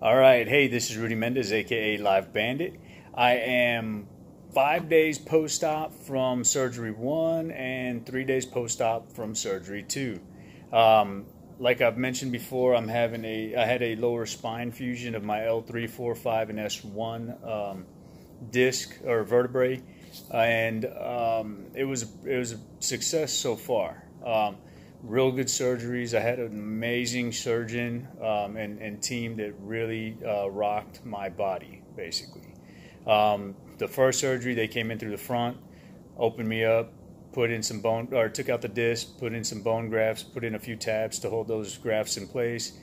All right, hey, this is Rudy Mendez, aka Live Bandit. I am 5 days post-op from surgery 1 and 3 days post-op from surgery 2. Like I've mentioned before, I had a lower spine fusion of my L3, 4, 5, and S1 disc or vertebrae, and it was a success so far. Real good surgeries. I had an amazing surgeon and team that really rocked my body, basically. The first surgery, they came in through the front, opened me up, put in some bone, or took out the disc, put in some bone grafts, put in a few tabs to hold those grafts in place.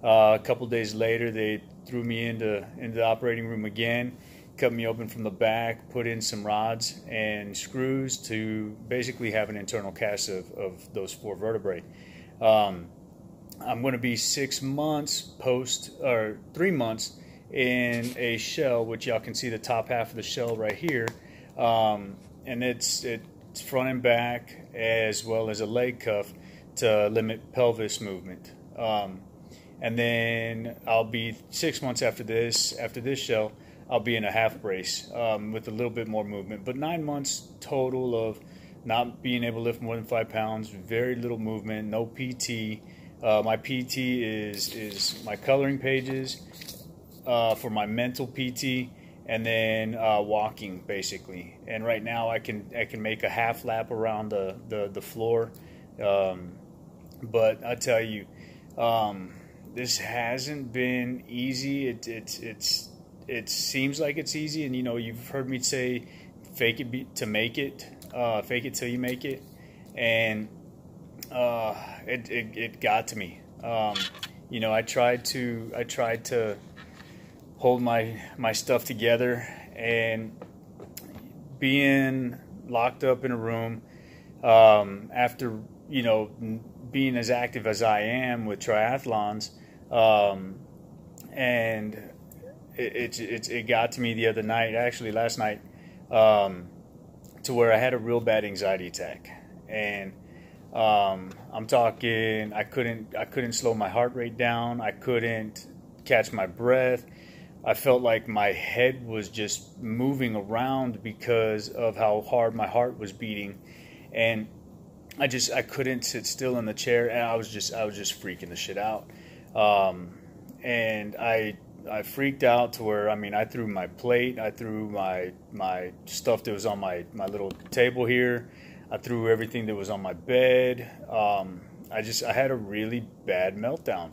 A couple days later, they threw me into the operating room again, cut me open from the back, put in some rods and screws to basically have an internal cast of those 4 vertebrae. I'm going to be 6 months or 3 months in a shell, which y'all can see the top half of the shell right here, and it's front and back, as well as a leg cuff to limit pelvis movement. And then I'll be 6 months after this shell. I'll be in a half brace with a little bit more movement, but 9 months total of not being able to lift more than 5 pounds, very little movement, no PT. My PT is my coloring pages for my mental PT, and then walking basically. And right now I can make a half lap around the floor, but I tell you, this hasn't been easy. It seems like it's easy, and you've heard me say, fake it to make it, fake it till you make it, and it got to me. I tried to hold my stuff together, and being locked up in a room after being as active as I am with triathlons, and it got to me the other night, actually last night, to where I had a real bad anxiety attack, and I'm talking, I couldn't slow my heart rate down, I couldn't catch my breath. I felt like my head was just moving around because of how hard my heart was beating, and I couldn't sit still in the chair, and I was just freaking the shit out, and I freaked out to where, I threw my plate, I threw my stuff that was on my little table here, I threw everything that was on my bed. I had a really bad meltdown.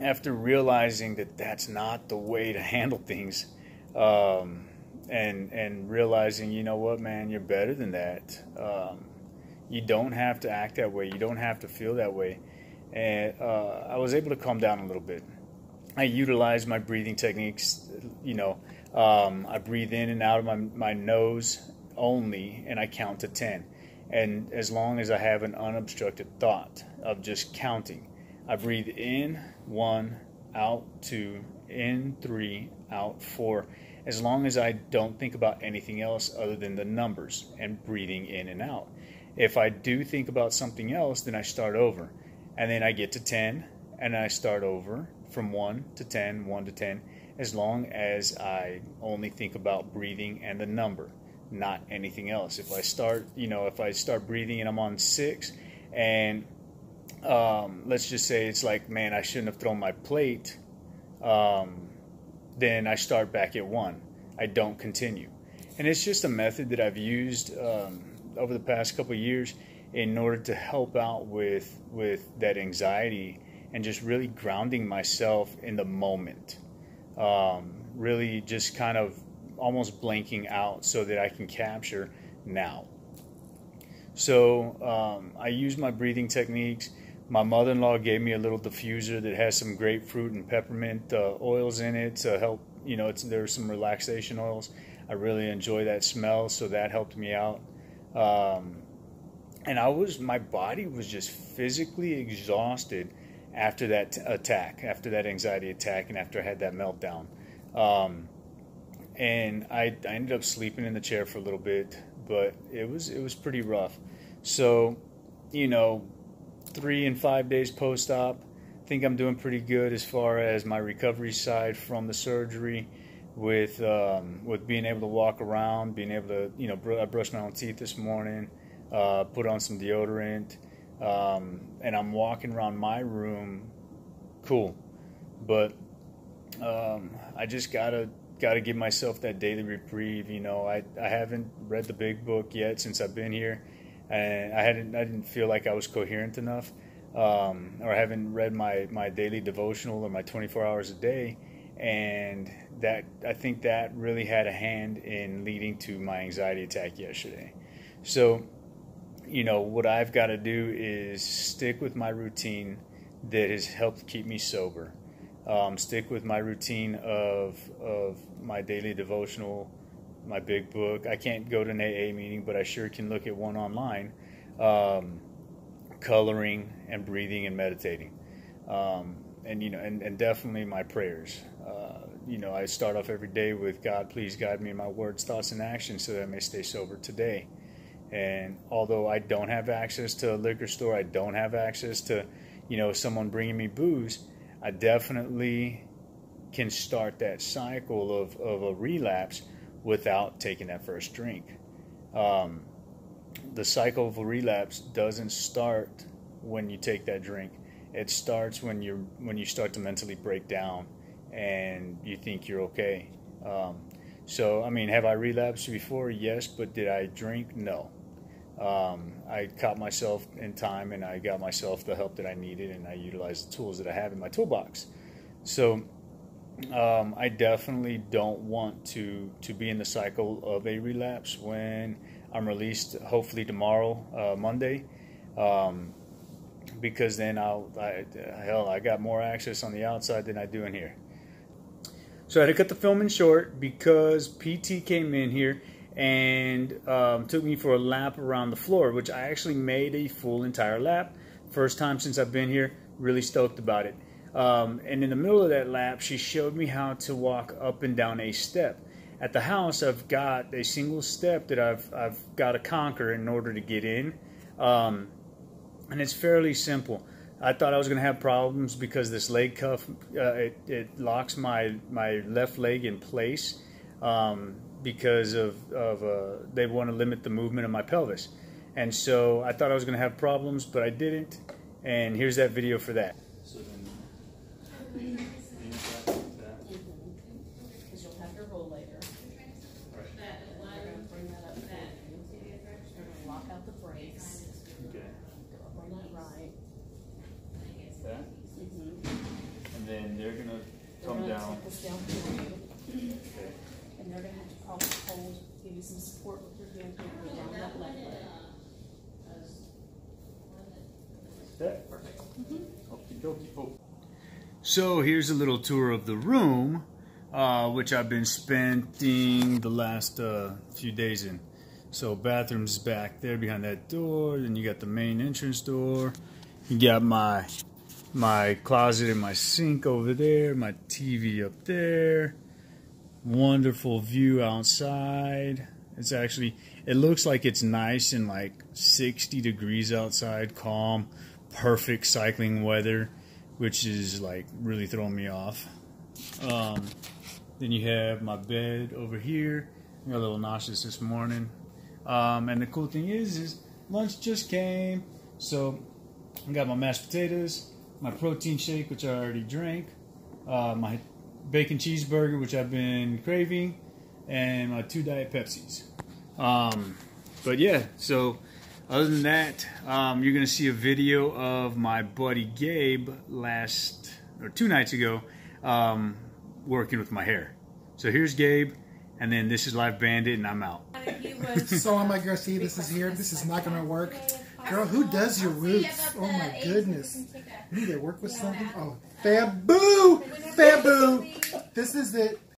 After realizing that that's not the way to handle things, and realizing, you know what, man, you're better than that. You don't have to act that way. You don't have to feel that way. And I was able to calm down a little bit. I utilize my breathing techniques. I breathe in and out of my nose only, and I count to 10. And as long as I have an unobstructed thought of just counting, I breathe in 1, out 2, in 3, out 4. As long as I don't think about anything else other than the numbers and breathing in and out. If I do think about something else, then I start over, and then I get to 10, and I start over from 1 to 10, 1 to 10, as long as I only think about breathing and the number, not anything else. If I start breathing and I'm on 6, and let's just say it's like, man, I shouldn't have thrown my plate, then I start back at 1. I don't continue. And it's just a method that I've used over the past couple of years in order to help out with that anxiety, and just really grounding myself in the moment. Really just kind of almost blanking out so that I can capture now. So I use my breathing techniques. My mother-in-law gave me a little diffuser that has some grapefruit and peppermint oils in it to help, there's some relaxation oils. I really enjoy that smell, so that helped me out. And my body was just physically exhausted after that attack, after that anxiety attack, and after I had that meltdown. And I ended up sleeping in the chair for a little bit, but it was pretty rough. So, 3 and 5 days post-op, think I'm doing pretty good as far as my recovery side from the surgery, with being able to walk around, being able to, you know, I brushed my own teeth this morning, put on some deodorant, and I'm walking around my room cool. But I just gotta give myself that daily reprieve. You know, I haven't read the big book yet since I've been here, and I didn't feel like I was coherent enough, or I haven't read my daily devotional or my 24 hours a day, and that, I think that really had a hand in leading to my anxiety attack yesterday. So, you know, what I've got to do is stick with my routine that has helped keep me sober. Stick with my routine of my daily devotional, my big book. I can't go to an AA meeting, but I sure can look at one online. Coloring and breathing and meditating, and you know, and definitely my prayers. You know, I start off every day with, God, please guide me in my words, thoughts, and actions so that I may stay sober today. And although I don't have access to a liquor store, I don't have access to, you know, someone bringing me booze, I definitely can start that cycle of a relapse without taking that first drink. The cycle of a relapse doesn't start when you take that drink. It starts when you start to mentally break down and you think you're okay. So, I mean, have I relapsed before? Yes, but did I drink? No. I caught myself in time, and I got myself the help that I needed, and I utilized the tools that I have in my toolbox. So I definitely don't want to be in the cycle of a relapse when I'm released, hopefully tomorrow, Monday, because then I got more access on the outside than I do in here. So I had to cut the filming short because PT came in here and took me for a lap around the floor, which I actually made a full entire lap. First time since I've been here, really stoked about it. And in the middle of that lap, she showed me how to walk up and down a step. At the house, I've got a single step that I've got to conquer in order to get in, and it's fairly simple. I thought I was going to have problems because this leg cuff, it locks my left leg in place, because of they want to limit the movement of my pelvis. And so I thought I was going to have problems, but I didn't. And here's that video for that. So then, because you'll have your roll later. We're going to bring that up there. We're going to lock out the brakes. okay, Go up on that right. that, and then they're going to come They're down. going to take us down for you. Okay. And they're going to have to probably hold, give you some support with your hand here down that left leg. That. Perfect. Okie dokie. Oh. So here's a little tour of the room, which I've been spending the last few days in. So bathroom's back there behind that door. Then you got the main entrance door. You got my closet and my sink over there. My TV up there. Wonderful view outside. It's actually, it looks like it's nice and like 60 degrees outside, calm, perfect cycling weather, which is like really throwing me off. Then you have my bed over here. I got a little nauseous this morning. And the cool thing is lunch just came. So I got my mashed potatoes, my protein shake, which I already drank, my bacon cheeseburger, which I've been craving, and my 2 Diet Pepsis. But yeah, so other than that, you're going to see a video of my buddy Gabe 2 nights ago, working with my hair. So here's Gabe, and then this is Live Bandit, and I'm out. So I'm like, Garcia, this is here. This is not going to work. Girl, who does your roots? Oh my goodness. You need to work with something. Oh, Fabu! Fabu! This is it.